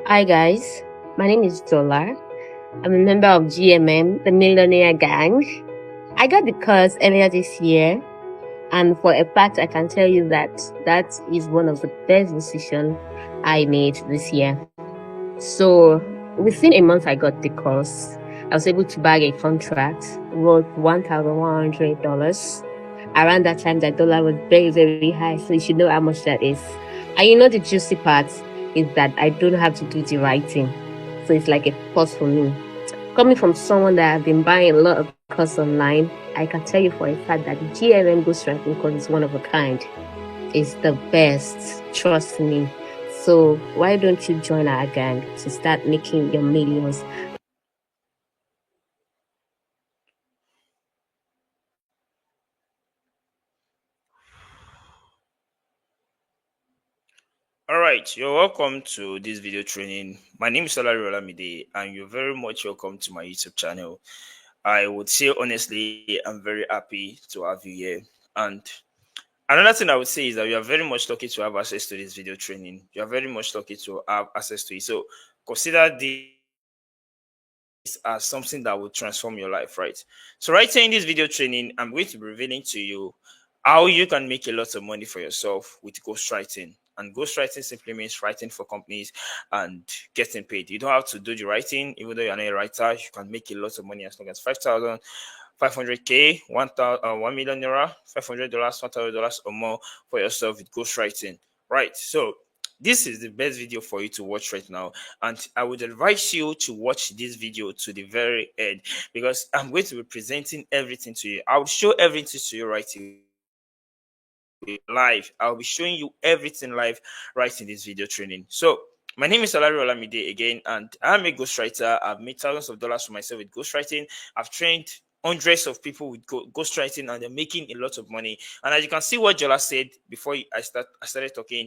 Hi guys, my name is Zola. I'm a member of GMM, the Millionaire Gang. I got the course earlier this year, and for a fact, I can tell you that that is one of the best decisions I made this year. So, within a month, I got the course. I was able to bag a contract worth $1,100. Around that time, the dollar was very, very high, so you should know how much that is. And you know, the juicy part is that I don't have to do the writing. So it's like a plus for me. Coming from someone that have been buying a lot of courses online, I can tell you for a fact that the GLM ghostwriting course is one of a kind. It's the best, trust me. So why don't you join our gang to start making your millions? All right, you're welcome to this video training. My name is Salari Olamide, and you're very much welcome to my YouTube channel. I would say honestly, I'm very happy to have you here. And another thing I would say is that you are very much lucky to have access to this video training. You are very much lucky to have access to it. So consider this as something that will transform your life, right? So right here in this video training, I'm going to be revealing to you how you can make a lot of money for yourself with ghostwriting. And ghostwriting simply means writing for companies and getting paid. You don't have to do the writing, even though you're not a writer. You can make a lot of money as long as 5,000, 500K, 1 million naira, $500, $1,000 or more for yourself with ghostwriting. Right. So this is the best video for you to watch right now, and I would advise you to watch this video to the very end because I'm going to be presenting everything to you. I'll show everything to you right here live. I'll be showing you everything live right in this video training. So my name is Alari Olamide again, and I'm a ghostwriter. I've made thousands of dollars for myself with ghostwriting. I've trained hundreds of people with ghostwriting, and they're making a lot of money. And as you can see, what Jola said before I started talking,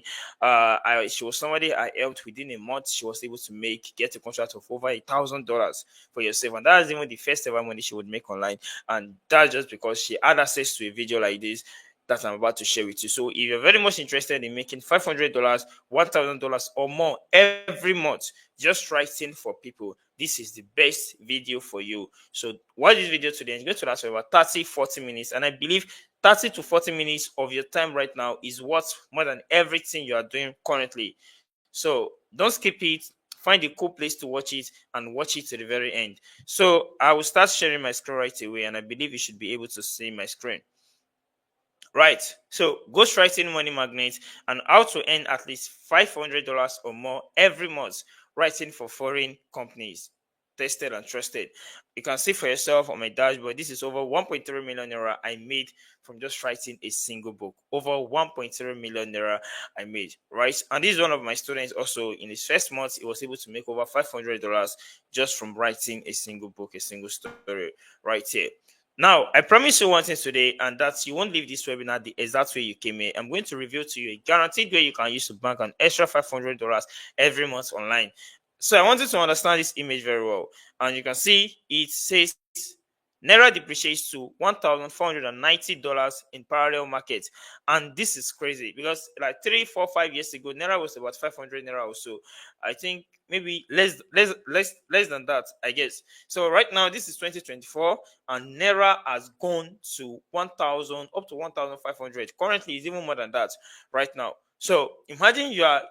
she was somebody I helped within a month. She was able to get a contract of over $1,000 for yourself, and that was even the first ever money she would make online. And that's just because she had access to a video like this that I'm about to share with you. So if you're very much interested in making $500, $1,000 or more every month, just writing for people, this is the best video for you. So watch this video today. It's going to last for about 30-40 minutes. And I believe 30 to 40 minutes of your time right now is worth more than everything you are doing currently. So don't skip it. Find a cool place to watch it and watch it to the very end. So I will start sharing my screen right away, and I believe you should be able to see my screen. Right. So ghostwriting money magnet and how to earn at least $500 or more every month writing for foreign companies. Tested and trusted. You can see for yourself on my dashboard. This is over 1.3 million naira I made from just writing a single book. Over 1.3 million naira I made. Right. And this is one of my students also in his first month. He was able to make over $500 just from writing a single book, a single story right here. Now, I promise you one thing today, and that you won't leave this webinar the exact way you came here. I'm going to reveal to you a guaranteed way you can use to bank an extra $500 every month online. So I want you to understand this image very well. And you can see it says Naira depreciates to $1,490 in parallel markets. And this is crazy because like 3, 4, 5 years ago, Naira was about 500 Naira or so. I think maybe less than that, I guess. So right now, this is 2024, and Naira has gone to 1,000 up to 1,500. Currently, it's even more than that right now. So imagine you are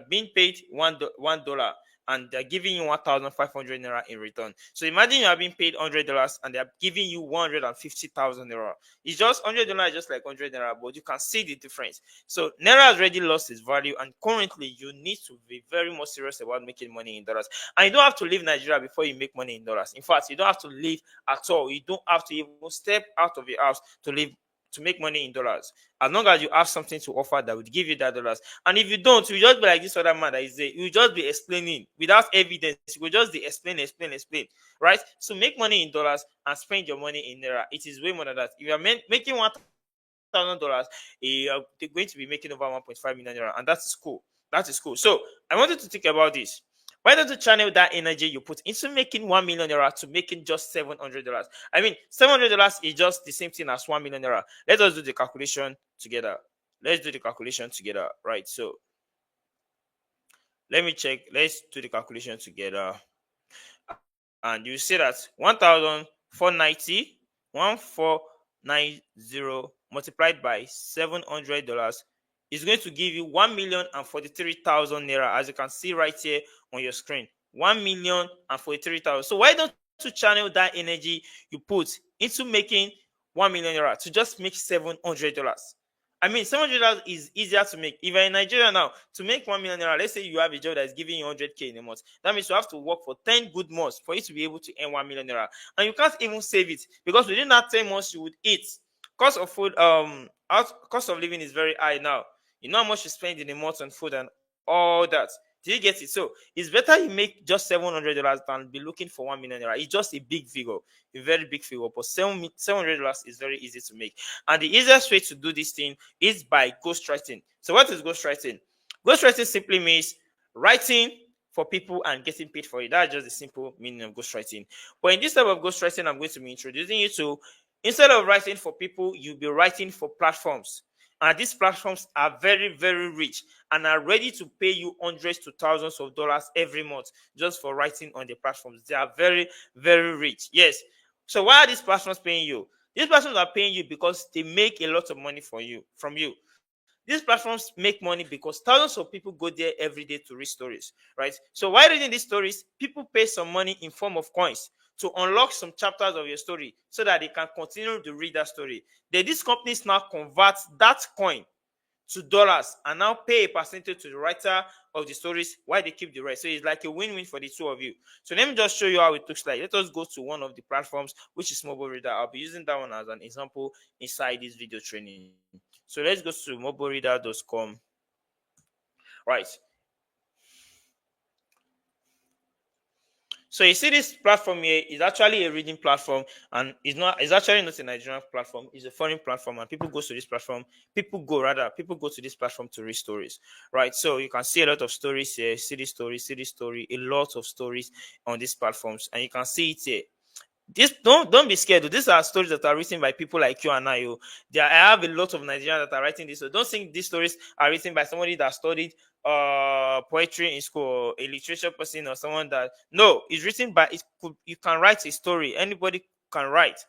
being paid $1 and they're giving you 1,500 naira in return. So imagine you are being paid $100 and they're giving you 150,000 naira. It's just $100 just like 100 naira, but you can see the difference. So naira has already lost its value, and currently you need to be very much serious about making money in dollars. And you don't have to leave Nigeria before you make money in dollars. In fact, you don't have to leave at all. You don't have to even step out of your house to make money in dollars. As long as you have something to offer that would give you that dollars. And if you don't, you just be like this other man that is there. You just be explaining without evidence. You will just be explain. Right? So make money in dollars and spend your money in naira. It is way more than that. If you are making $1,000, they're going to be making over 1.5 million naira, and that is cool. That is cool. So I wanted to think about this. Why don't you channel that energy you put into making 1 million naira to making just $700? I mean, $700 is just the same thing as 1 million naira. Let us do the calculation together. Let's do the calculation together, right? So Let me check. Let's do the calculation together. And you see that 1,490 multiplied by $700 is going to give you 1,043,000 naira, as you can see right here on your screen. 1,043,000. So why don't you channel that energy you put into making 1 million naira to just make $700? I mean, $700 is easier to make. If you're in Nigeria now, to make 1 million naira, let's say you have a job that's giving you 100K in a month. That means you have to work for 10 good months for you to be able to earn 1 million naira. And you can't even save it, because within that 10 months you would eat. Cost of food, cost of living is very high now. You know how much you spend in a month on food and all that. Do you get it? So it's better you make just $700 than be looking for 1 million naira. It's just a big figure, a very big figure. But $700 is very easy to make. And the easiest way to do this thing is by ghostwriting. So what is ghostwriting? Ghostwriting simply means writing for people and getting paid for it. That's just the simple meaning of ghostwriting. But in this type of ghostwriting, I'm going to be introducing you to, instead of writing for people, you'll be writing for platforms. And these platforms are very, very rich and are ready to pay you hundreds to thousands of dollars every month just for writing on the platforms. They are very, very rich. Yes. So why are these platforms paying you? These platforms are paying you because they make a lot of money from you. These platforms make money because thousands of people go there every day to read stories, right? So while reading these stories, people pay some money in form of coins to unlock some chapters of your story so that they can continue to read that story. Then these companies now convert that coin to dollars and now pay a percentage to the writer of the stories while they keep the rest. So it's like a win-win for the two of you. So let me just show you how it looks like. Let us go to one of the platforms, which is Mobile Reader. I'll be using that one as an example inside this video training. So let's go to mobilereader.com. Right. So you see this platform here is actually a reading platform, and it's actually not a Nigerian platform, it's a foreign platform, and people go to this platform, people go to this platform to read stories. Right. So you can see a lot of stories here, see this story, a lot of stories on these platforms, and you can see it here. This don't be scared. These are stories that are written by people like you and I. I have a lot of Nigerians that are writing this. So don't think these stories are written by somebody that studied poetry in school, or a literature person, or someone that, no, it's written by you can write a story. Anybody can write.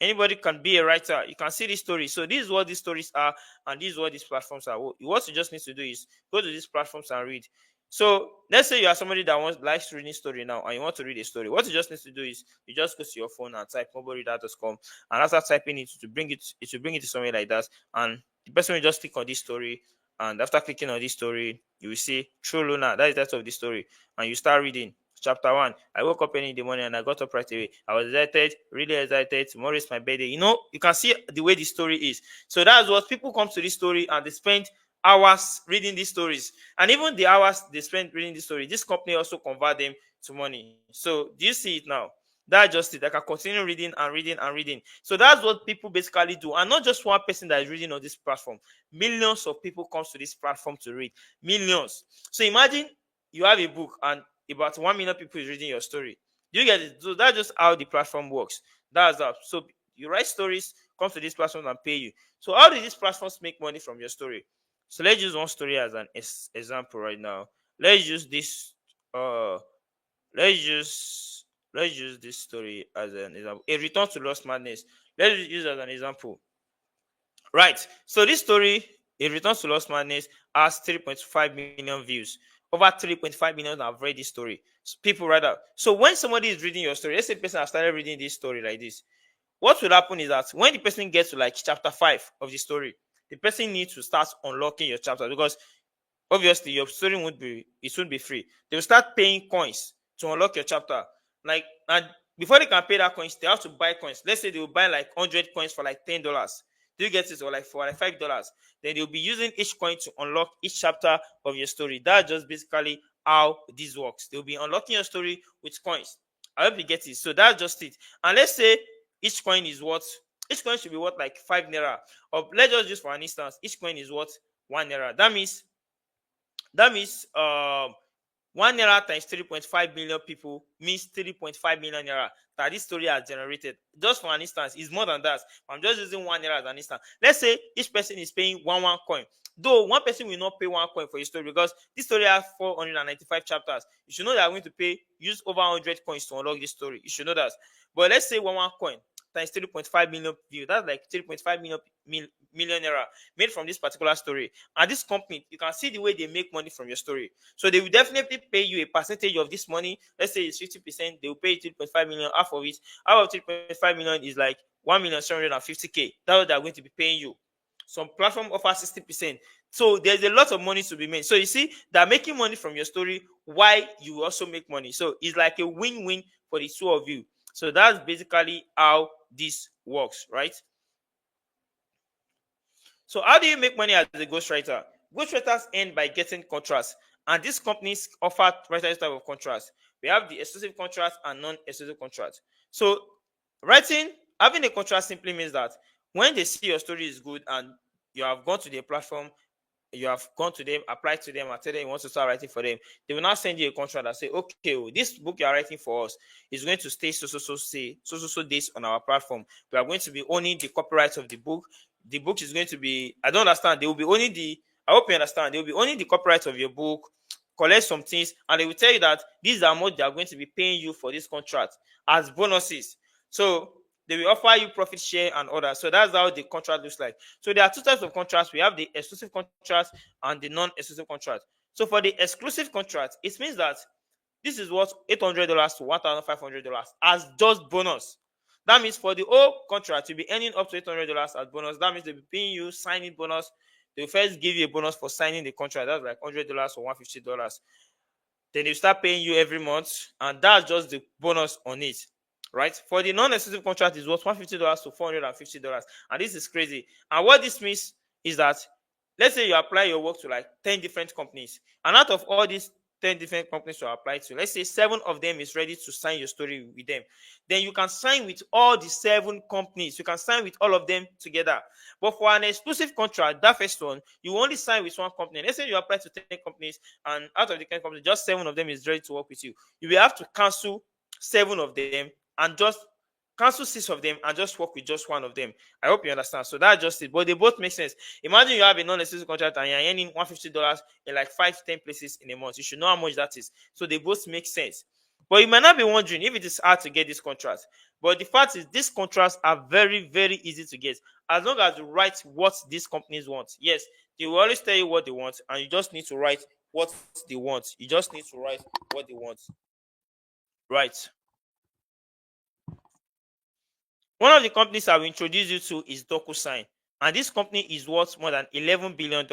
Anybody can be a writer. You can see these stories. So this is what these stories are, and this is what these platforms are. What you just need to do is go to these platforms and read. So let's say you are somebody that likes reading story now, and you want to read a story. What you just need to do is you just go to your phone and type mobilereader.com, and after typing it, will bring it to somewhere like that, and the person will just click on this story, and after clicking on this story, you will see True Luna. That is the title of the story, and you start reading. Chapter 1. I woke up early in the morning and I got up right away. I was excited, really excited. Tomorrow is my birthday. You can see the way the story is. So that's what people come to this story and they spend hours reading these stories, and even the hours they spend reading this story, this company also convert them to money. So do you see it now? That's just it. I can continue reading and reading and reading. So that's what people basically do, and not just one person that is reading on this platform. Millions of people come to this platform to read. Millions. So imagine you have a book and about 1 million people is reading your story. Do you get it? So that's just how the platform works. That's that. So you write stories, come to this platform and pay you. So how do these platforms make money from your story? So let's use one story as an example right now. Let's use this. Let's use this story as an example. A Return to Lost Madness. Let's use it as an example. Right. So this story, A Return to Lost Madness, has 3.5 million views. Over 3.5 million have read this story. People read out. So when somebody is reading your story, let's say a person has started reading this story like this, what will happen is that when the person gets to like chapter 5 of the story, the person needs to start unlocking your chapter, because obviously your story won't be free. They will start paying coins to unlock your chapter. And before they can pay that coins, they have to buy coins. Let's say they will buy like 100 coins for like $10. Do you get it? Or like for like $5. Then they'll be using each coin to unlock each chapter of your story. That's just basically how this works. They'll be unlocking your story with coins. I hope you get it. So that's just it. And let's say each coin should be worth like 5 naira. Or let's just use for an instance, each coin is worth 1 naira. That means 1 naira times 3.5 million people means 3.5 million naira that this story has generated. Just for an instance, is more than that. I'm just using 1 naira as an instance. Let's say each person is paying one coin. Though one person will not pay 1 coin for a story because this story has 495 chapters. You should know they are going to use over 100 coins to unlock this story. You should know that. But let's say one coin times 3.5 million views. That's like 3.5 million naira made from this particular story. And this company, you can see the way they make money from your story. So they will definitely pay you a percentage of this money. Let's say it's 50%. They will pay 3.5 million. Half of it, out of 3.5 million is like 1,750,000. That's what they're going to be paying you. Some platform offer 60%. So there's a lot of money to be made. So you see, they're making money from your story while you also make money. So it's like a win-win for the two of you. So that's basically how this works, right? So how do you make money as a ghostwriter? Ghostwriters earn by getting contracts, and these companies offer various type of contracts. We have the exclusive contract and non-exclusive contract. So having a contract simply means that when they see your story is good and you have gone to their platform, you have gone to them, applied to them, and tell them you want to start writing for them, they will now send you a contract that say, okay, this book you are writing for us is going to stay so days on our platform. We are going to be owning the copyright of the book. The book is going to be, I don't understand. They will be owning I hope you understand. They will be owning the copyright of your book, collect some things, and they will tell you that these are what they are going to be paying you for this contract as bonuses. So they will offer you profit share and others. So that's how the contract looks like. So there are two types of contracts. We have the exclusive contract and the non-exclusive contract. So for the exclusive contract, it means that this is what $800 to $1,500 as just bonus. That means for the whole contract, you'll be earning up to $800 as bonus. That means they'll be paying you signing bonus. They'll first give you a bonus for signing the contract. That's like $100 or $150. Then they start paying you every month, and that's just the bonus on it. Right? For the non-exclusive contract is worth $150 to $450. And this is crazy. And what this means is that, let's say you apply your work to like 10 different companies. And out of all these 10 different companies to apply to, let's say 7 of them is ready to sign your story with them. Then you can sign with all the 7 companies. You can sign with all of them together. But for an exclusive contract, that first one, you only sign with one company. Let's say you apply to 10 companies, and out of the 10 companies, just 7 of them is ready to work with you. You will have to cancel 7 of them and just cancel 6 of them and just work with just 1 of them. I hope you understand. So that's just it. But they both make sense. Imagine you have a non-exclusive contract and you're earning $150 in like 5-10 places in a month. You should know how much that is. So they both make sense. But you might not be wondering if it is hard to get this contract. But the fact is, these contracts are very, very easy to get. As long as you write what these companies want. Yes, they will always tell you what they want, and you just need to write what they want. You just need to write what they want. Right. One of the companies I will introduce you to is DocuSign. And this company is worth more than $11 billion.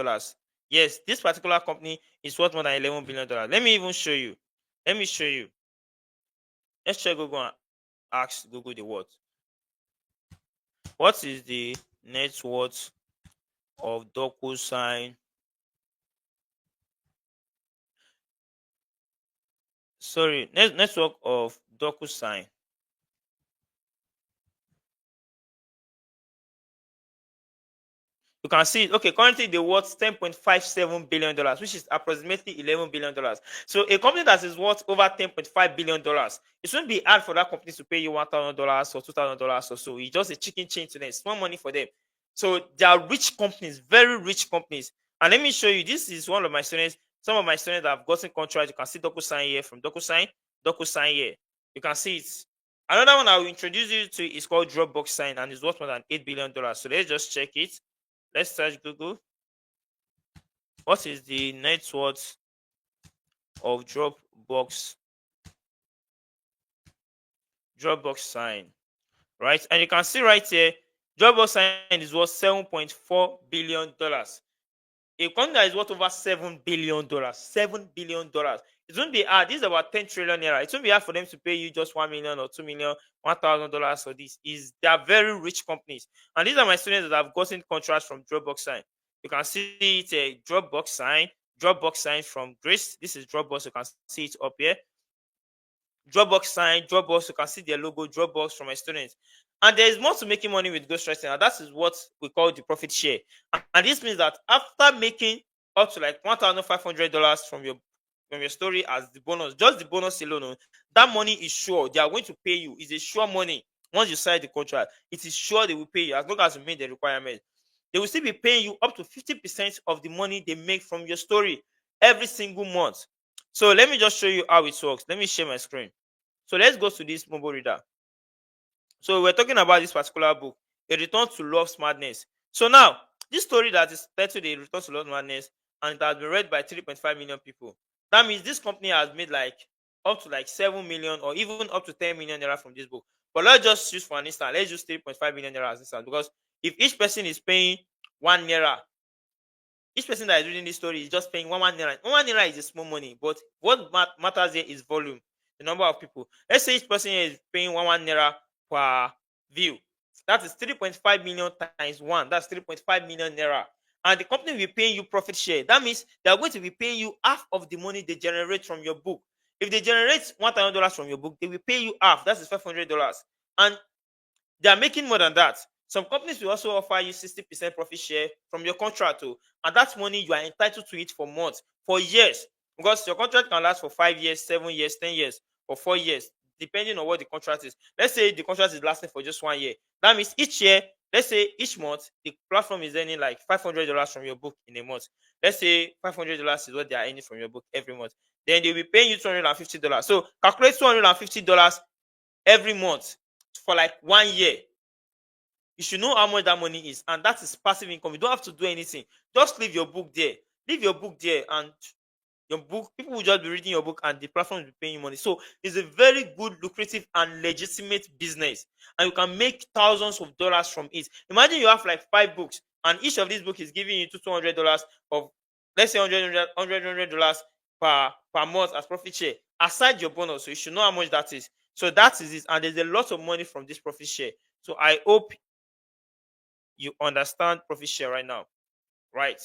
Yes, this particular company is worth more than $11 billion. Let me even show you. Let me show you. Let's check Google and ask Google the word. What is the net worth of DocuSign? Sorry, network of DocuSign. You can see, okay, currently they worth $10.57 billion, which is approximately $11 billion. So a company that is worth over $10.5 billion, it shouldn't be hard for that company to pay you $1,000 or $2,000 or so. It's just a chicken change to them. It's small money for them. So they are rich companies, very rich companies. And let me show you, this is one of my students. Some of my students that have gotten contracts. You can see DocuSign here from DocuSign here. You can see it. Another one I will introduce you to is called Dropbox Sign, and it's worth more than $8 billion. So let's just check it. Let's search Google. What is the net worth of Dropbox Sign? Right? And you can see right here, Dropbox Sign is worth $7.4 billion. A company that is worth over $7 billion. $7 billion. It won't be hard. This is about 10 trillion naira. It won't be hard for them to pay you just $1 million or $2 million, $1,000 for this. They are very rich companies. And these are my students that have gotten contracts from Dropbox Sign. You can see it a Dropbox Sign from Grace. This is Dropbox. You can see it up here. Dropbox Sign, Dropbox. You can see their logo, Dropbox, from my students. And there is more to making money with ghostwriting, and that is what we call the profit share. And this means that after making up to like $1,500 from your from your story as the bonus, just the bonus alone, that money is sure. They are going to pay you. It's a sure money. Once you sign the contract, it is sure they will pay you as long as you meet the requirement. They will still be paying you up to 50% of the money they make from your story every single month. So let me just show you how it works. Let me share my screen. So let's go to this mobile reader. So we're talking about this particular book, A Return to Love's Madness. So now, this story that is titled A Return to Love's Madness, and it has been read by 3.5 million people. That means this company has made like up to like 7 million or even up to 10 million naira from this book. But let's just use for an instant, let's use 3.5 million naira as instant, because if each person is paying 1 naira, each person that is reading this story is just paying 1 naira. 1 naira is a small money, but what matters here is volume, the number of people. Let's say each person here is paying 1 naira per view. That is 3.5 million times 1. That's 3.5 million naira. And the company will be paying you profit share. That means they are going to be paying you half of the money they generate from your book. If they generate $1,000 from your book, they will pay you half. That is $500. And they are making more than that. Some companies will also offer you 60% profit share from your contract, too, and that money you are entitled to it for months, for years, because your contract can last for 5 years, 7 years, 10 years, or 4 years, depending on what the contract is. Let's say the contract is lasting for just 1 year. That means each year, let's say each month, the platform is earning like $500 from your book in a month. Let's say $500 is what they are earning from your book every month. Then they'll be paying you $250. So calculate $250 every month for like 1 year. You should know how much that money is, and that is passive income. You don't have to do anything. Just leave your book there. Leave your book there, and your book, people will just be reading your book, and the platform will be paying you money. So it's a very good, lucrative, and legitimate business, and you can make thousands of dollars from it. Imagine you have like 5 books, and each of these books is giving you $200 of, let's say, $100 per month as profit share, aside your bonus. So you should know how much that is. So that is it, and there's a lot of money from this profit share. So I hope you understand profit share right now, right?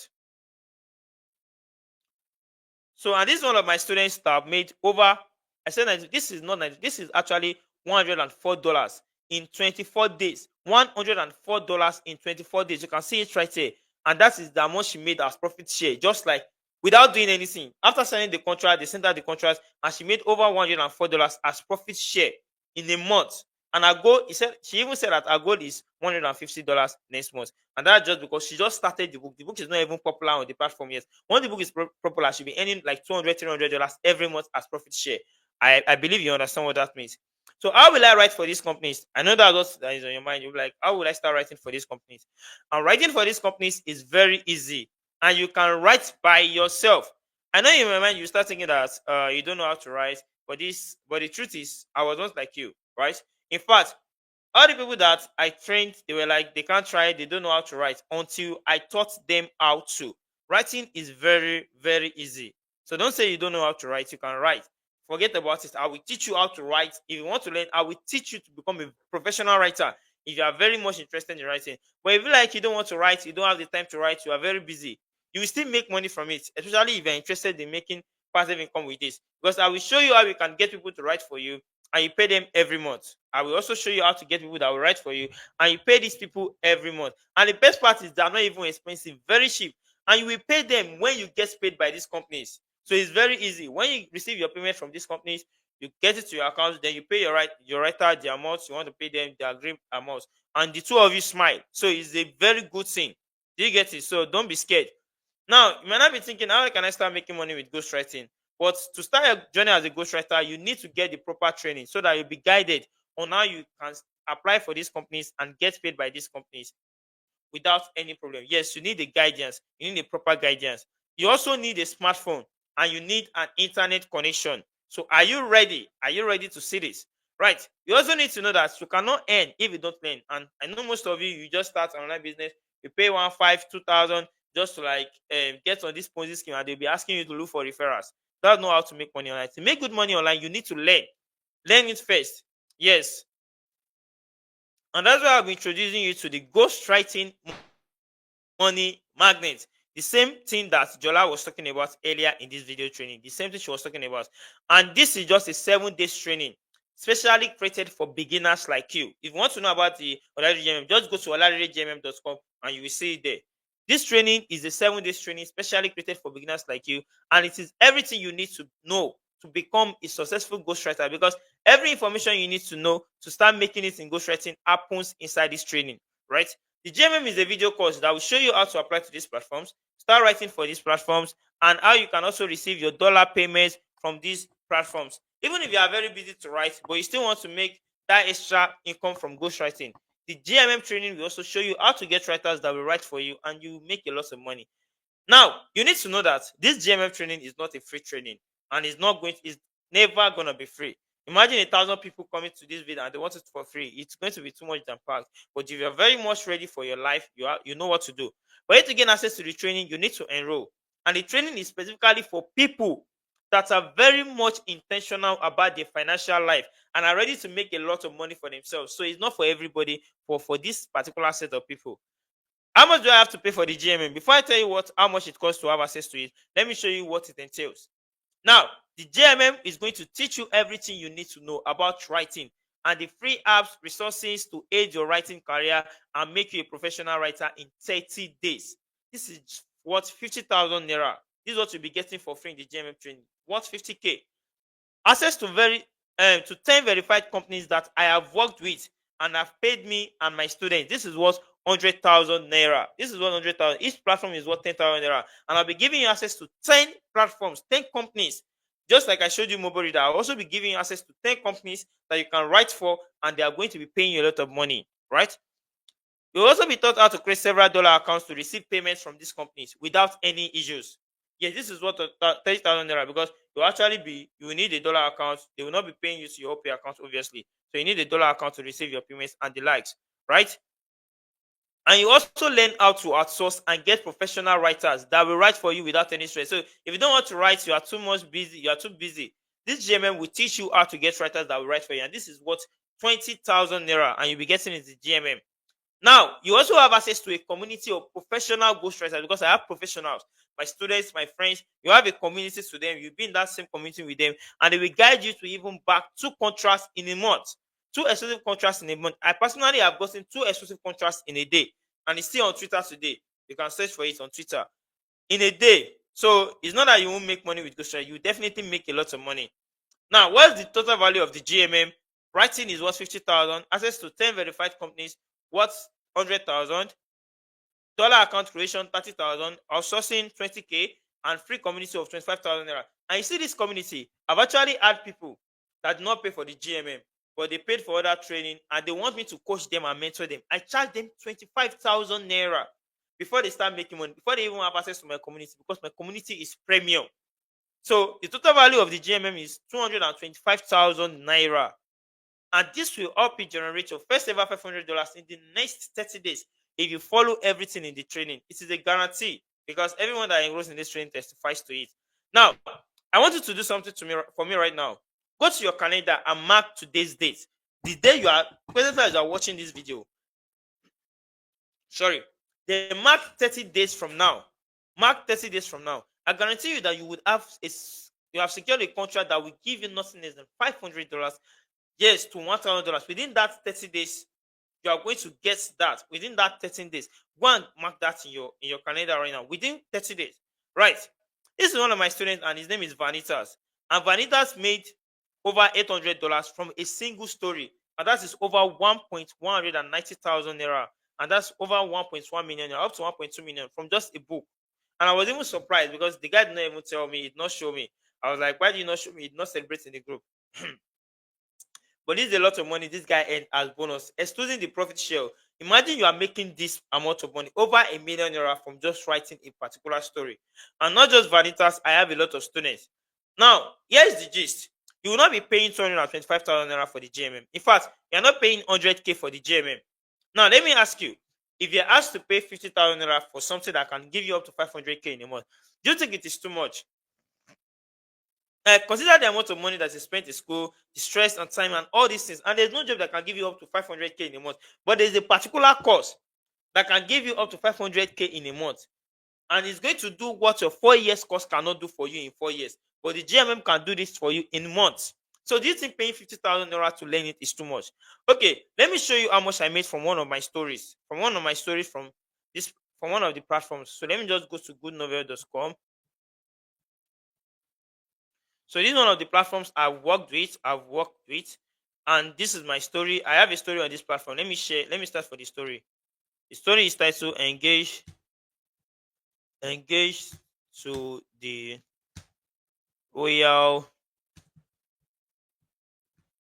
So, and this is one of my students that have made over, I said that this is not 90, this is actually $104 in 24 days. $104 in 24 days. You can see it right here. And that is the amount she made as profit share, just like without doing anything. After signing the contract, they sent out the contract, and she made over $104 as profit share in a month. And her goal, she even said that her goal is $150 next month. And that's just because she just started the book. The book is not even popular on the platform yet. When the book is popular, she'll be earning like $200, $300 every month as profit share. I believe you understand what that means. So how will I write for these companies? I know that is on your mind. You'll be like, how will I start writing for these companies? And writing for these companies is very easy. And you can write by yourself. I know in my mind you start thinking that you don't know how to write, but the truth is, I was once like you, right? In fact, all the people that I trained, they were like, they can't try, they don't know how to write, until I taught them how to. Writing is very, very easy. So don't say you don't know how to write, you can write. Forget about it. I will teach you how to write. If you want to learn, I will teach you to become a professional writer if you are very much interested in writing. But if you like you don't want to write, you don't have the time to write, you are very busy, you will still make money from it, especially if you're interested in making passive income with this. Because I will show you how you can get people to write for you, and you pay them every month. I will also show you how to get people that will write for you, and you pay these people every month. And the best part is they're not even expensive, very cheap. And you will pay them when you get paid by these companies. So it's very easy. When you receive your payment from these companies, you get it to your account, then you pay your writer the amount you want to pay them, the agreed amount, and the two of you smile. So it's a very good thing. Do you get it? So don't be scared. Now, you might not be thinking, how can I start making money with ghostwriting? But to start your journey as a ghostwriter, you need to get the proper training so that you'll be guided on how you can apply for these companies and get paid by these companies without any problem. Yes, you need the guidance. You need the proper guidance. You also need a smartphone, and you need an internet connection. So are you ready? Are you ready to see this? Right. You also need to know that you cannot earn if you don't learn. And I know most of you just start an online business. You pay 1,500, 2,000 just to like get on this Ponzi scheme, and they'll be asking you to look for referrals. Don't know how to make money online. To make good money online, you need to learn. Learn it first. Yes. And that's why I'll be introducing you to the ghostwriting money magnet. The same thing that Jola was talking about earlier in this video training. The same thing she was talking about. And this is just a 7-day training, specially created for beginners like you. If you want to know about the Olariri GMM, just go to olaririgmm.com and you will see it there. This training is a 7 days training specially created for beginners like you, and it is everything you need to know to become a successful ghostwriter, because every information you need to know to start making it in ghostwriting happens inside this training, right? The GMM is a video course that will show you how to apply to these platforms, start writing for these platforms, and how you can also receive your dollar payments from these platforms. Even if you are very busy to write, but you still want to make that extra income from ghostwriting, the GMM training will also show you how to get writers that will write for you, and you make a lot of money. Now, you need to know that this GMF training is not a free training, and it's never gonna be free. Imagine 1,000 people coming to this video and they want it for free. It's going to be too much than packed. But if you're very much ready for your life, you know what to do. For you to gain access to the training, you need to enroll. And the training is specifically for people that are very much intentional about their financial life and are ready to make a lot of money for themselves. So it's not for everybody, but for this particular set of people. How much do I have to pay for the GMM? Before I tell you how much it costs to have access to it, let me show you what it entails. Now, the GMM is going to teach you everything you need to know about writing and the free apps, resources to aid your writing career and make you a professional writer in 30 days. This is worth 50,000 naira. This is what you'll be getting for free in the GMM training. Worth 50K. Access to 10 verified companies that I have worked with and have paid me and my students. This is worth 100,000 naira. This is 100,000. Each platform is worth 10,000 naira, and I'll be giving you access to 10 platforms, 10 companies. Just like I showed you mobile reader, I'll also be giving you access to 10 companies that you can write for, and they are going to be paying you a lot of money, right? You'll also be taught how to create several dollar accounts to receive payments from these companies without any issues. Yes, this is what 30,000 naira, because you will need a dollar account. They will not be paying you to your OPay account, obviously. So you need a dollar account to receive your payments and the likes, right? And you also learn how to outsource and get professional writers that will write for you without any stress. So if you don't want to write, you are too much busy, you are too busy. This GMM will teach you how to get writers that will write for you. And this is what 20,000 naira, and you'll be getting it in the GMM. Now, you also have access to a community of professional ghostwriters, because I have professionals, my students, my friends. You have a community to them. You'll be in that same community with them, and they will guide you to even back 2 contracts in a month. 2 exclusive contracts in a month. I personally have gotten 2 exclusive contracts in a day, and it's still on Twitter today. You can search for it on Twitter. In a day. So it's not that you won't make money with ghostwriting. You definitely make a lot of money. Now, what's the total value of the GMM? Writing is worth 50,000. Access to 10 verified companies worth 100,000. Dollar account creation 30,000. Outsourcing 20K, and free community of 25,000 naira. And you see this community, I've actually had people that did not pay for the GMM, but they paid for other training, and they want me to coach them and mentor them. I charge them 25,000 naira before they start making money, before they even have access to my community, because my community is premium. So the total value of the GMM is 225,000 naira. And this will help you generate your first ever $500 in the next 30 days if you follow everything in the training. It is a guarantee, because everyone that enrolls in this training testifies to it. Now, I want you to do something for me right now. Go to your calendar and mark today's date. The day you are watching this video. Sorry. Then mark 30 days from now. Mark 30 days from now. I guarantee you that you have secured a contract that will give you nothing less than $500. Yes, to $1,000. Within that 30 days, you are going to get that. Within that 13 days. Go and mark that in your calendar right now. Within 30 days. Right. This is one of my students, and his name is Vanitas. And Vanitas made over $800 from a single story. And that is over 1,190,000 naira. And that's over 1.1 million, up to 1.2 million from just a book. And I was even surprised, because the guy did not even tell me, he did not show me. I was like, why did you not show me? He did not celebrate in the group. But this is a lot of money this guy earned as bonus, excluding the profit share. Imagine you are making this amount of money, over $1 million from just writing a particular story. And not just Vanitas, I have a lot of students. Now, here's the gist. You will not be paying 225,000 naira for the GMM. In fact, you are not paying 100K for the GMM. Now, let me ask you, if you're asked to pay 50,000 naira for something that can give you up to 500K in a month, do you think it is too much? Consider the amount of money that is spent in school, the stress and time and all these things. And there's no job that can give you up to 500K in a month. But there's a particular course that can give you up to 500K in a month. And it's going to do what your 4 years course cannot do for you in 4 years. But the GMM can do this for you in months. So do you think paying 50,000 naira to learn it is too much? Okay, let me show you how much I made from one of my stories. From from one of the platforms. So let me just go to goodnovel.com. So this is one of the platforms I've worked with. And this is my story. I have a story on this platform. Let me share. Let me start for the story. The story is titled Engage to the Royal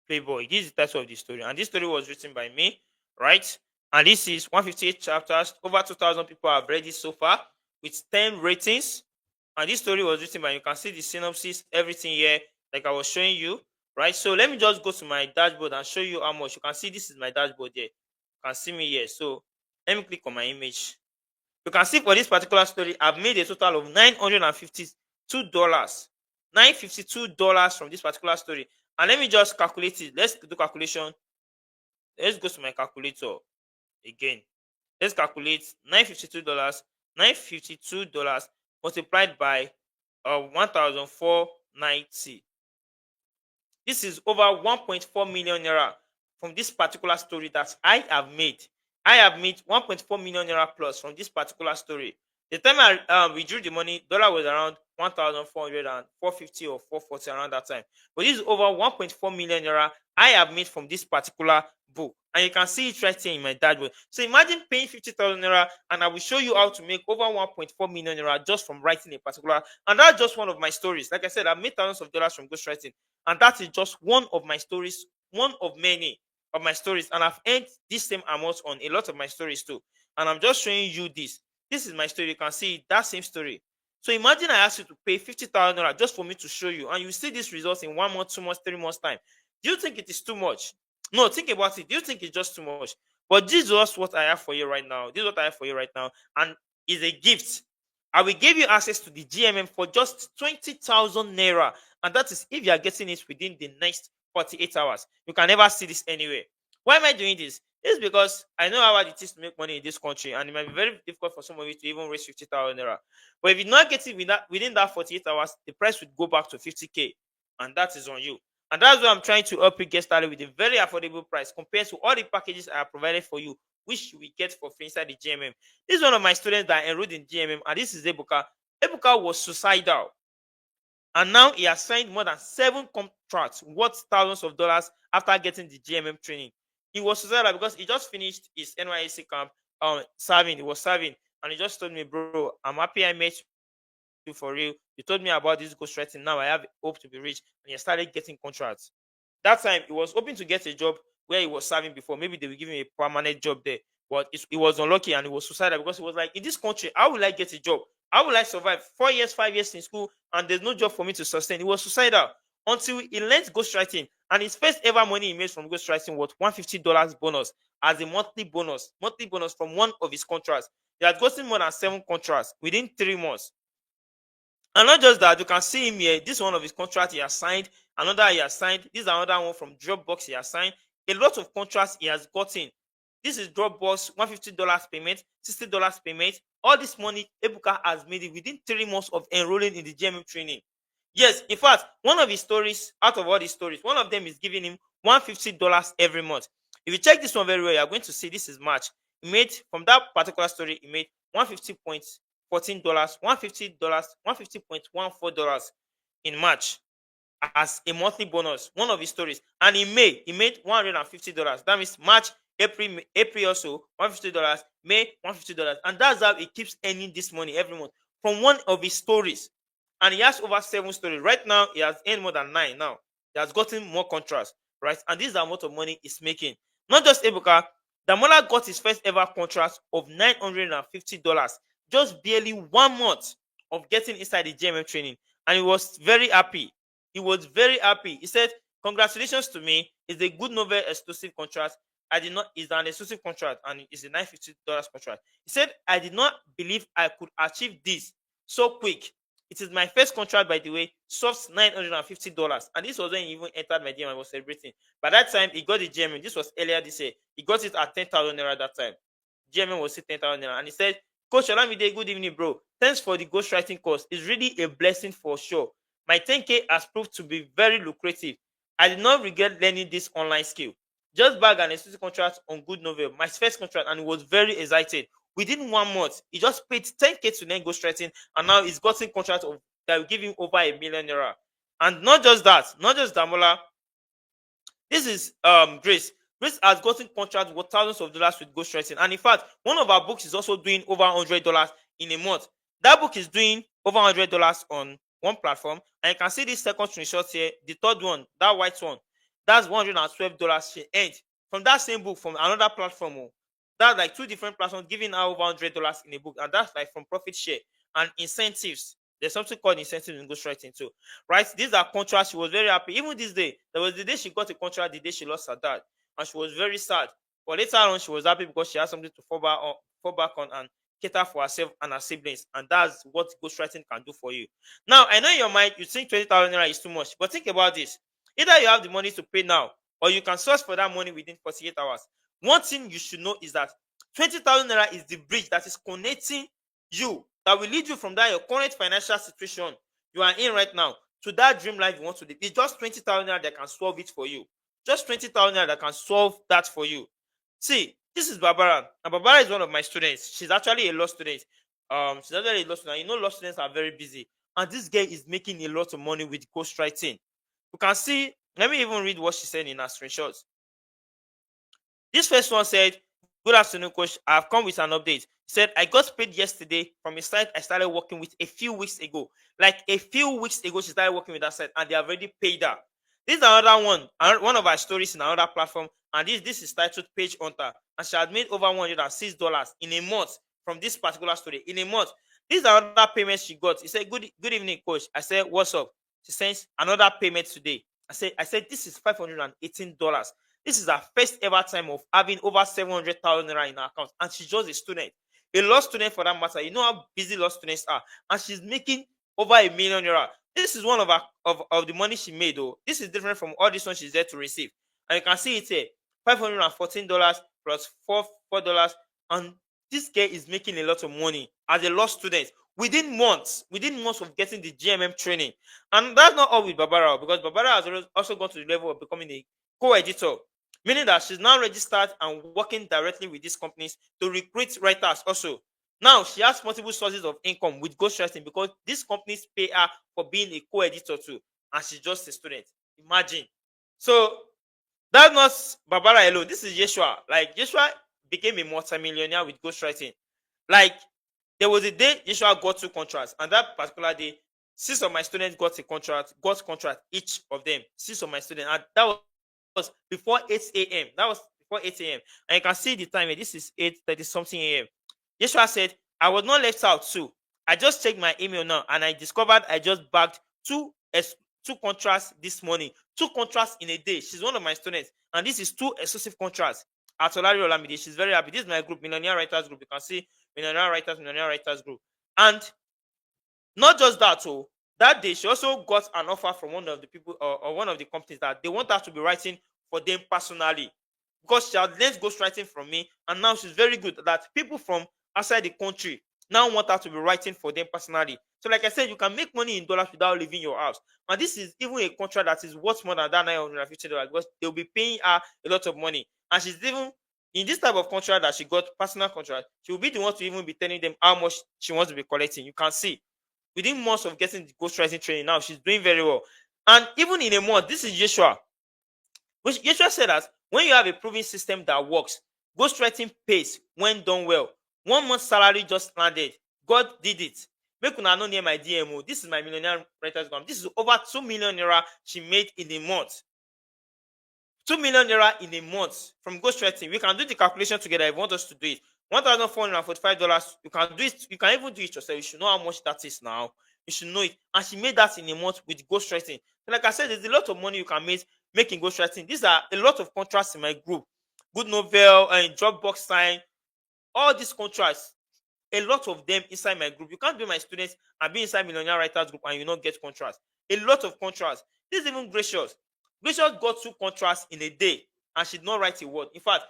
Playboy. This is the title of the story. And this story was written by me, right? And this is 158 chapters. Over 2,000 people have read it so far with 10 ratings. And this story was written by, you can see the synopsis, everything here, like I was showing you, right? So let me just go to my dashboard and show you how much. You can see this is my dashboard here. You can see me here. So let me click on my image. You can see for this particular story, I've made a total of $952. $952 from this particular story. And let me just calculate it. Let's do calculation. Let's go to my calculator again. Let's calculate $952. $952 multiplied by 1,490. This is over 1.4 million naira from this particular story that I have made. I have made 1.4 million naira plus from this particular story. The time I withdrew the money, dollar was around 1,400 and 450 or 440 around that time. But this is over 1.4 million naira I have made from this particular book. And you can see it right here in my dashboard. So imagine paying 50,000 naira and I will show you how to make over 1.4 million naira just from writing a particular. And that's just one of my stories. Like I said, I've made thousands of dollars from ghostwriting. And that is just one of my stories, one of many of my stories. And I've earned this same amount on a lot of my stories too. And I'm just showing you this. This is my story. You can see that same story. So imagine I asked you to pay 50,000 naira just for me to show you, and you see these results in 1 month, 2 months, 3 months time. Do you think it is too much? No, think about it. Do you think it's just too much? But this is just what I have for you right now. This is what I have for you right now, and is a gift. I will give you access to the GMM for just 20,000 naira, and that is if you are getting it within the next 48 hours. You can never see this anywhere. Why am I doing this? It's because I know how hard it is to make money in this country, and it might be very difficult for some of you to even raise 50,000 naira. But if you not get it within that 48 hours, the price would go back to 50k, and that is on you. And that's why I'm trying to help you get started with a very affordable price compared to all the packages I have provided for you, which you will get for free inside the GMM. This is one of my students that enrolled in GMM, and this is Ebuka. Ebuka was suicidal, and now he has signed more than 7 contracts worth thousands of dollars after getting the GMM training. He was suicidal because he just finished his NYSC camp, serving. He was serving, and he just told me, bro, I'm happy I met you for real. You told me about this ghostwriting. Now I have hope to be rich, and he started getting contracts. That time he was hoping to get a job where he was serving before. Maybe they will give him a permanent job there. But he was unlucky and he was suicidal because he was like, in this country, how will I get a job? How will I survive 4 years, 5 years in school, and there's no job for me to sustain? He was suicidal until he learned ghostwriting. And his first ever money he made from ghostwriting was $150 bonus as a monthly bonus from one of his contracts. He had gotten more than 7 contracts within 3 months. And not just that, you can see him here. This is one of his contracts he has signed. Another he has signed. This is another one from Dropbox he has signed. A lot of contracts he has gotten. This is Dropbox, $150 payment, $60 payment. All this money Ebuka has made it within 3 months of enrolling in the GMM training. Yes, in fact, one of his stories, out of all his stories, one of them is giving him $150 every month. If you check this one very well, you're going to see this is March. He made, from that particular story, he made $150.14, $150.14 in March as a monthly bonus. One of his stories. And in May, he made $150. That means March, April also $150, May $150. And that's how he keeps earning this money every month from one of his stories. And he has over 7 stories. Right now, he has earned more than 9 now. He has gotten more contracts, right? And this is the amount of money he's making. Not just Ebuka, Damola got his first ever contract of $950, just barely 1 month of getting inside the GMM training. And he was very happy. He was very happy. He said, congratulations to me. It's a Good Novel exclusive contract. It's an exclusive contract and it's a $950 contract. He said, I did not believe I could achieve this so quick. It is my first contract, by the way, soft $950. And this was when he even entered my GM and was celebrating. By that time, he got the GMM. This was earlier this year. He got it at 10,000 naira that time. GMM was still 10,000 naira. And he said, Coach Olamide, good evening, bro. Thanks for the ghostwriting course. It's really a blessing for sure. My 10K has proved to be very lucrative. I did not regret learning this online skill. Just bagged an exclusive contract on Good Novel, my first contract, and he was very excited. Within 1 month, he just paid 10K to learn ghostwriting, and now he's gotten contract of that will give him over a million naira. And not just that, not just Damola. This is Grace. Grace has gotten contracts worth thousands of dollars with ghostwriting. And in fact, one of our books is also doing over $100 in a month. That book is doing over $100 on one platform. And you can see this second screenshot here, the third one, that white one. That's $112 she earned from that same book from another platform. Oh. That's like two different platforms giving her over $100 in a book. And that's like from profit share and incentives. There's something called incentives in ghostwriting too, right? These are contracts. She was very happy. Even this day, there was the day she got a contract, the day she lost her dad, and she was very sad. But later on, she was happy because she had something to fall back on and cater for herself and her siblings. And that's what ghostwriting can do for you. Now, I know in your mind you think 20,000 naira is too much, but think about this. Either you have the money to pay now, or you can source for that money within 48 hours. One thing you should know is that 20,000 naira is the bridge that is connecting you, that will lead you from that your current financial situation you are in right now to that dream life you want to live. It's just 20,000 naira that can solve it for you. Just 20,000 naira that can solve that for you. See, this is Barbara, and Barbara is one of my students. She's actually a law student. She's actually a law student. You know, law students are very busy, and this girl is making a lot of money with ghostwriting. You can see. Let me even read what she said in her screenshots. This first one said, "Good afternoon, coach. I've come with an update." He said, "I got paid yesterday from a site I started working with a few weeks ago." Like a few weeks ago, she started working with that site and they have already paid her. This is another one of our stories in another platform. And this is titled Page Hunter. And she had made over $106 in a month from this particular story. In a month. This is another payment she got. He said, good evening, coach. I said, what's up? She sends another payment today. I said, this is $518. This is her first ever time of having over 700,000 naira in her account, and she's just a student, a law student for that matter. You know how busy law students are, and she's making over $1 million naira. This is one of the money she made, though. This is different from all this one she's there to receive, and you can see it here: $514 plus $4, and this girl is making a lot of money as a law student within months of getting the GMM training. And that's not all with Barbara, because Barbara has also gone to the level of becoming a co-editor, meaning that she's now registered and working directly with these companies to recruit writers also. Now she has multiple sources of income with ghostwriting because these companies pay her for being a co-editor too, and she's just a student. Imagine. So that's not Barbara alone. This is Yeshua. Like, Yeshua became a multimillionaire with ghostwriting. Like, there was a day Yeshua got 2 contracts, and that particular day, 6 of my students got contract each of them. 6 of my students, and that was before 8 a.m. That was before 8 a.m. And you can see the time. This is 8:30 something a.m. Yeshua said, I was not left out too. I just checked my email now and I discovered I just bagged two contracts this morning. 2 contracts in a day. She's one of my students. And this is 2 exclusive contracts at Olari Olamide. She's very happy. This is my group, Millionaire Writers Group. You can see Millionaire Writers Group. And not just that, so that day she also got an offer from one of the people or one of the companies that they want her to be writing for them personally, because she had learned ghostwriting from me, and now she's very good that people from outside the country now want her to be writing for them personally. So like I said, you can make money in dollars without leaving your house. And this is even a contract that is worth more than that $950, because they'll be paying her a lot of money. And she's even in this type of contract that she got, personal contract, she will be the one to even be telling them how much she wants to be collecting. You can see within months of getting the ghostwriting training, now she's doing very well. And even in a month, this is Yeshua. Which Yeshua said that when you have a proven system that works, ghostwriting pays when done well. 1 month salary just landed. God did it. Make una know near my DMO. This is my Millionaire Writers Group. This is over 2 million naira she made in a month. 2 million naira in a month from ghostwriting. We can do the calculation together if you want us to do it. $1,445. You can do it. You can even do it yourself. You should know how much that is now. You should know it. And she made that in a month with ghostwriting. So like I said, there's a lot of money you can make in ghostwriting. These are a lot of contracts in my group. Good Novel and Dropbox Sign. All these contracts, a lot of them inside my group. You can't be my students and be inside Millionaire Writers Group and you not get contracts. A lot of contracts. This is even Gracious. Gracious got 2 contracts in a day and she did not write a word. In fact,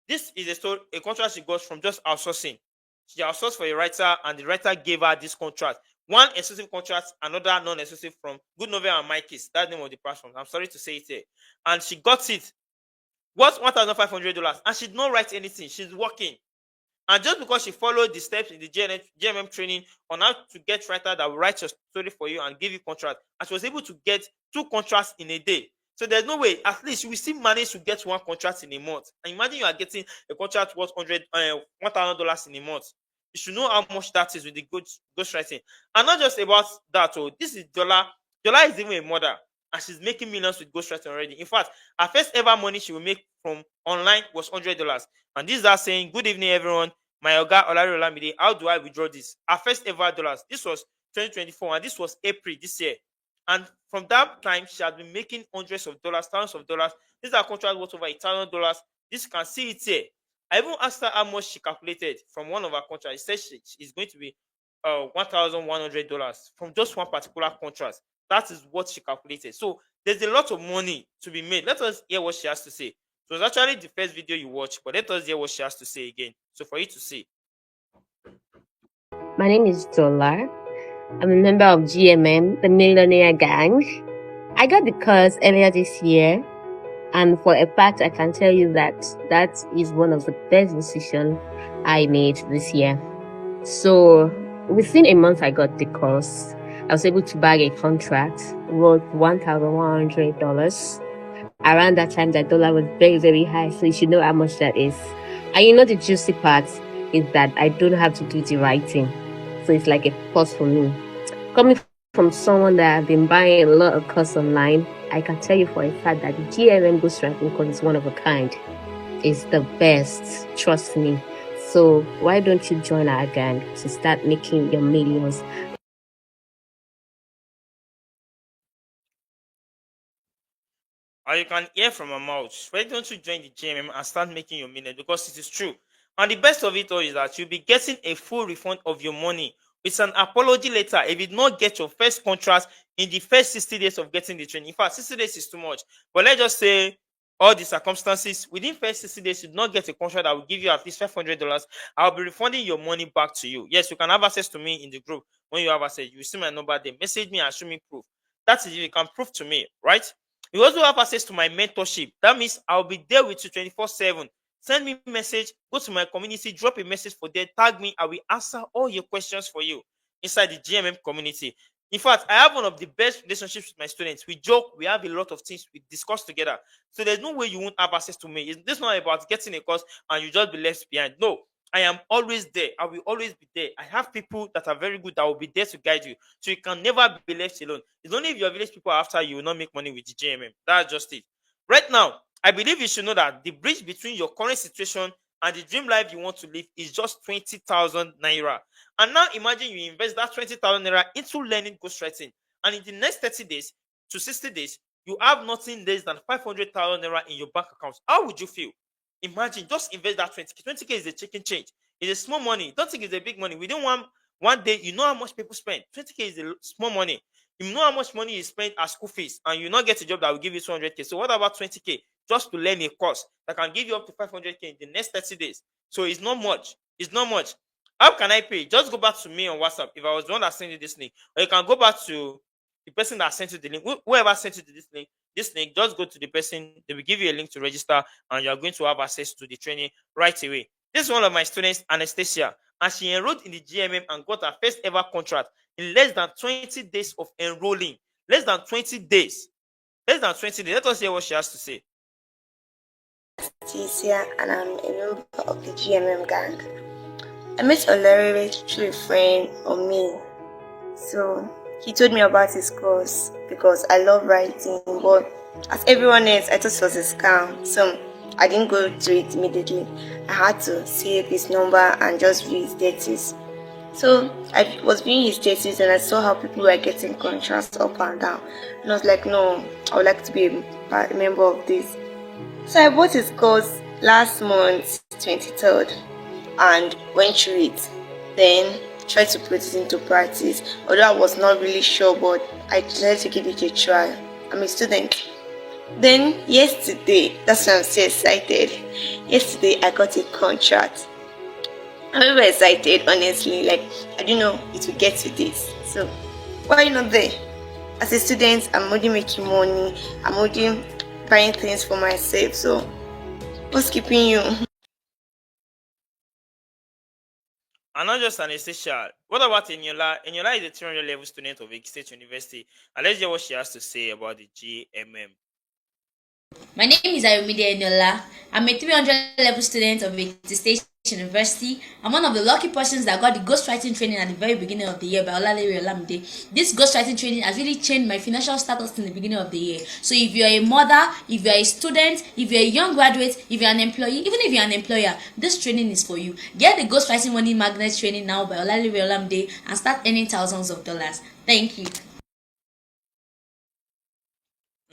this is a contract she got from just outsourcing. She outsourced for a writer and the writer gave her this contract. 1 exclusive contract, another non-exclusive from Good Novel and Mikey's. That's the name of the platform. I'm sorry to say it here. And she got it. Worth $1,500 and she did not write anything. She's working. And just because she followed the steps in the GMM training on how to get writer that will write your story for you and give you contract, and she was able to get 2 contracts in a day. So there's no way, at least you will still manage to get 1 contract in a month. And imagine you are getting a contract worth $1,000 in a month. You should know how much that is with the ghostwriting. And not just about that, oh, this is Dollar. Dollar is even a mother, and she's making millions with ghostwriting already. In fact, her first ever money she will make from online was $100. And this is her saying, "Good evening, everyone. My Oga Olari Olamide, how do I withdraw this?" Her first ever dollars. This was 2024, and this was April this year. And from that time, she has been making hundreds of dollars, thousands of dollars. This is a contract worth over $1,000. This, you can see it here. I even asked her how much she calculated from one of her contracts. She said it's going to be $1,100 from just one particular contract. That is what she calculated. So there's a lot of money to be made. Let us hear what she has to say. It was actually the first video you watched, but let us hear what she has to say again. So for you to see. My name is Zola. I'm a member of GMM, the Millionaire Gang. I got the course earlier this year, and for a fact, I can tell you that that is one of the best decisions I made this year. So within a month, I got the course. I was able to bag a contract worth $1,100. Around that time, that dollar was very, very high, so you should know how much that is. And you know the juicy part is that I don't have to do the writing, so it's like a plus for me. Coming from someone that I've been buying a lot of courses online, I can tell you for a fact that the GMM ghostwriting course is one of a kind. It's the best, trust me. So why don't you join our gang to start making your millions? Or you can hear from her mouth. Why don't you join the GMM and start making your millions? Because it is true. And the best of it all is that you'll be getting a full refund of your money with an apology letter if you did not get your first contract in the first 60 days of getting the training. In fact, 60 days is too much. But let's just say all the circumstances within first 60 days, you did not get a contract that will give you at least $500. I'll be refunding your money back to you. Yes, you can have access to me in the group. When you have access, you will see my number there. Message me and show me proof. That is if you can prove to me, right? You also have access to my mentorship. That means I'll be there with you 24/7. Send me a message, go to my community, drop a message for there, tag me. I will answer all your questions for you inside the GMM community. In fact, I have one of the best relationships with my students. We joke, we have a lot of things we discuss together. So there's no way you won't have access to me. This is not about getting a course and you just be left behind. No, I am always there. I will always be there. I have people that are very good that will be there to guide you. So you can never be left alone. It's only if your village people are after you will not make money with the JMM. That's just it. Right now, I believe you should know that the bridge between your current situation and the dream life you want to live is just 20,000 naira. And now imagine you invest that 20,000 naira into learning ghostwriting. And in the next 30 days to 60 days, you have nothing less than 500,000 naira in your bank account. How would you feel? Imagine, just invest that 20k. 20k is a chicken change. It's a small money. Don't think it's a big money. Within one day, you know how much people spend. 20k is a small money. You know how much money you spend as school fees, and you not get a job that will give you 200k. So what about 20k just to learn a course that can give you up to 500k in the next 30 days? So it's not much. It's not much. How can I pay? Just go back to me on WhatsApp if I was the one that sent you this link, or you can go back to the person that sent you the link. Whoever sent you this link, just go to the person. They will give you a link to register, and you are going to have access to the training right away. This is one of my students, Anastasia, and she enrolled in the GMM and got her first ever contract in less than 20 days of enrolling. Less than 20 days. Less than 20 days. Let us hear what she has to say. Anastasia, and I'm a member of the GMM gang. I met Olari through a friend of me. So he told me about his course because I love writing, but as everyone else, I thought it was a scam. So I didn't go to it immediately. I had to save his number and just view his status. So I was viewing his status and I saw how people were getting contracts up and down. And I was like, no, I would like to be a member of this. So I bought his course last month, 23rd, and went through it. Then tried to put it into practice, although I was not really sure, but I decided to give it a try. I'm a student. Then yesterday, that's why I'm so excited. Yesterday I got a contract. I'm very excited, honestly. Like, I didn't know it would get to this. So why not there? As a student, I'm already making money. I'm already buying things for myself. So what's keeping you? And not just anesthesia. What about Eniola? Eniola is a 300 level student of Ekiti State University. And let's hear what she has to say about the GMM. My name is Ayomide Eniola. I'm a 300 level student of Ekiti State University. I'm one of the lucky persons that got the ghostwriting training at the very beginning of the year by Olalere Olamide. This ghostwriting training has really changed my financial status in the beginning of the year. So if you're a mother, if you're a student, if you're a young graduate, if you're an employee, even if you're an employer, this training is for you. Get the ghostwriting money magnet training now by Olalere Olamide and start earning thousands of dollars. Thank you.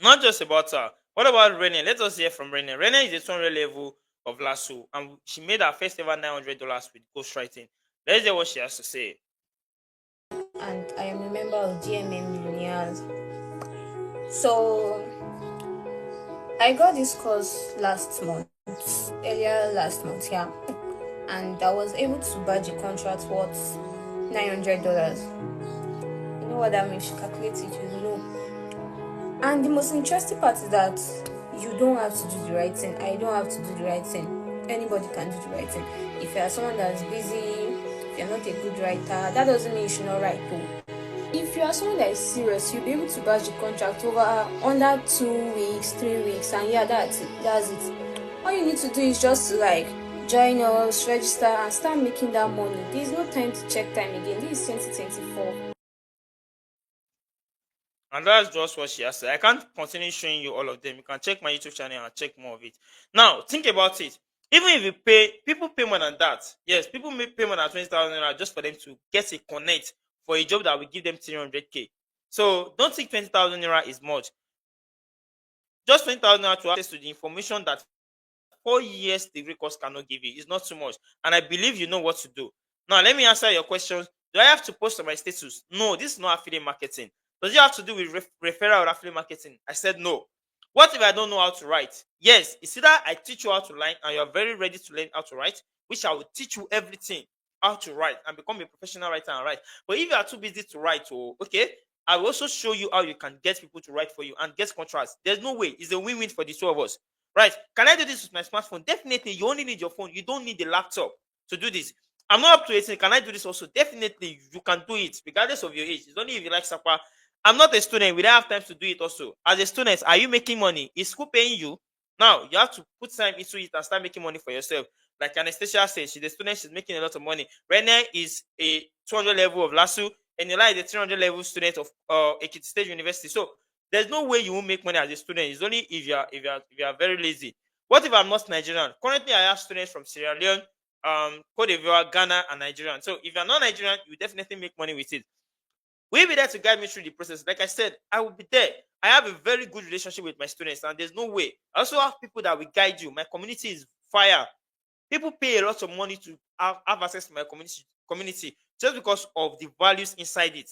Not just about her. What about Rene? Let us hear from Rene. Rene is a 200 level of Lasso, and she made her first ever $900 with ghostwriting. Let's hear what she has to say. And I am a member of GMM Millionaires. So I got this course earlier last month, yeah, and I was able to badge a contract worth $900. You know what that means? You calculate it, you know. And the most interesting part is that you don't have to do the writing. I don't have to do the writing. Anybody can do the writing. If you are someone that's busy, if you're not a good writer, that doesn't mean you should not write too. If you are someone that is serious, you'll be able to badge the contract under 2 weeks, 3 weeks, and yeah, that's it. All you need to do is just to join us, register, and start making that money. There's no time to check time again. This is 2024. And that's just what she has said. I can't continue showing you all of them. You can check my YouTube channel and check more of it. Now, think about it. Even if you people pay more than that. Yes, people may pay more than 20,000 naira just for them to get a connect for a job that will give them 300k. So don't think 20,000 naira is much. Just 20,000 naira to access to the information that 4 years degree course cannot give you is not too much. And I believe you know what to do. Now, let me answer your questions. Do I have to post on my status? No, this is not affiliate marketing. Does it have to do with referral or affiliate marketing? I said no. What if I don't know how to write? Yes, it's either I teach you how to write and you're very ready to learn how to write, which I will teach you everything how to write and become a professional writer and write. But if you are too busy to write, I will also show you how you can get people to write for you and get contracts. There's no way. It's a win-win for the two of us. Right? Can I do this with my smartphone? Definitely. You only need your phone. You don't need the laptop to do this. I'm not up to 18. Can I do this also? Definitely, you can do it regardless of your age. It's only if you like Sapa. I'm not a student. We don't have time to do it also. As a student, are you making money? Is school paying you? Now, you have to put time into it and start making money for yourself. Like Anastasia said, she's a student. She's making a lot of money. Rene is a 200 level of LASU. And Yola is a 300 level student of Ekiti State University. So, there's no way you won't make money as a student. It's only if you are very lazy. What if I'm not Nigerian? Currently, I have students from Sierra Leone, Cote d'Ivoire, Ghana, and Nigerian. So, if you're not Nigerian, you definitely make money with it. Will be there to guide me through the process. Like I said, I will be there. I have a very good relationship with my students, and there's no way. I also have people that will guide you. My community is fire. People pay a lot of money to have access to my community just because of the values inside it.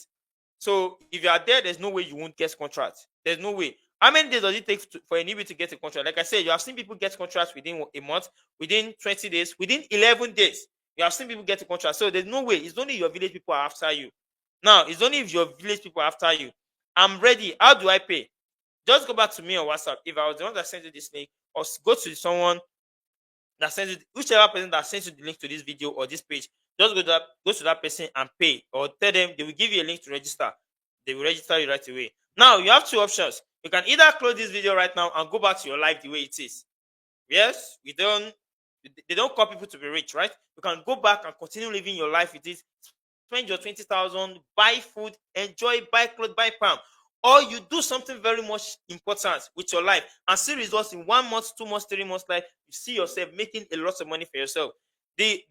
So if you are there, there's no way you won't get contracts. There's no way. How many days does it take for a newbie to get a contract? Like I said, you have seen people get contracts within a month, within 20 days, within 11 days. You have seen people get a contract. So there's no way. It's only your village people are after you. Now, it's only if your village people are after you. I'm ready. How do I pay? Just go back to me on WhatsApp. If I was the one that sent you this link, or go to someone that sends you, whichever person that sends you the link to this video or this page, just go to that person and pay, or tell them they will give you a link to register. They will register you right away. Now, you have two options. You can either close this video right now and go back to your life the way it is. Yes, they don't call people to be rich, right? You can go back and continue living your life with this. Spend your 20,000, buy food, enjoy, buy clothes, buy palm. Or you do something very much important with your life and see results in 1 month, 2 months, 3 months life. You see yourself making a lot of money for yourself. The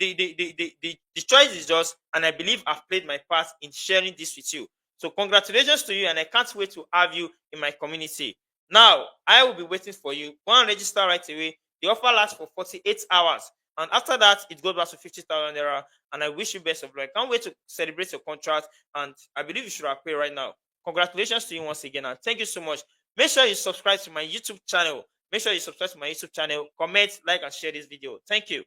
choice is yours, and I believe I've played my part in sharing this with you. So congratulations to you, and I can't wait to have you in my community. Now, I will be waiting for you. Go and register right away. The offer lasts for 48 hours. And after that, it goes back to 50,000 naira. And I wish you best of luck. Can't wait to celebrate your contract. And I believe you should pay right now. Congratulations to you once again. And thank you so much. Make sure you subscribe to my YouTube channel. Comment, like, and share this video. Thank you.